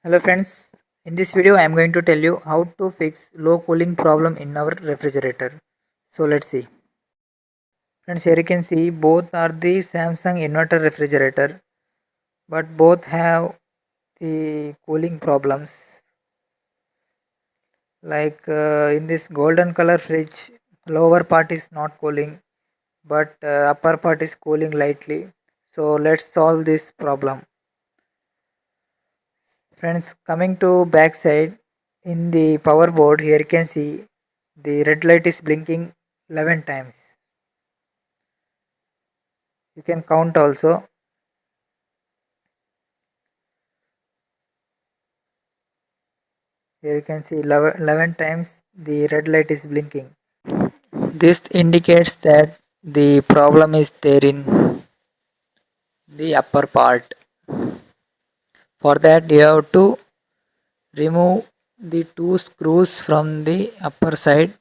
Hello friends, in this video I am going to tell you how to fix low cooling problem in our refrigerator. So let's see. Friends, here you can see both are the Samsung inverter refrigerator, but both have the cooling problems. Like in this golden color fridge, lower part is not cooling, but upper part is cooling lightly. So let's solve this problem. Friends, coming to back side, in the power board, here you can see the red light is blinking 11 times. You can count also. Here you can see 11 times the red light is blinking. This indicates that the problem is there in the upper part. For that you have to remove the two screws from the upper side.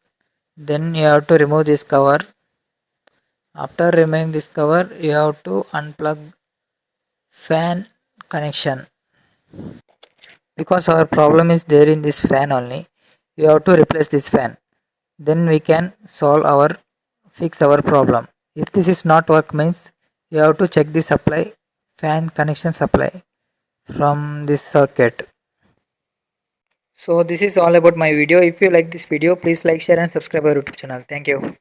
Then you have to remove this cover. After removing this cover, you have to unplug fan connection. Because our problem is there in this fan only, you have to replace this fan. Then we can fix our problem. If this is not work means you have to check the supply, fan connection supply from this circuit. So this is all about my video. If you like this video, please like, share and subscribe our YouTube channel. Thank you.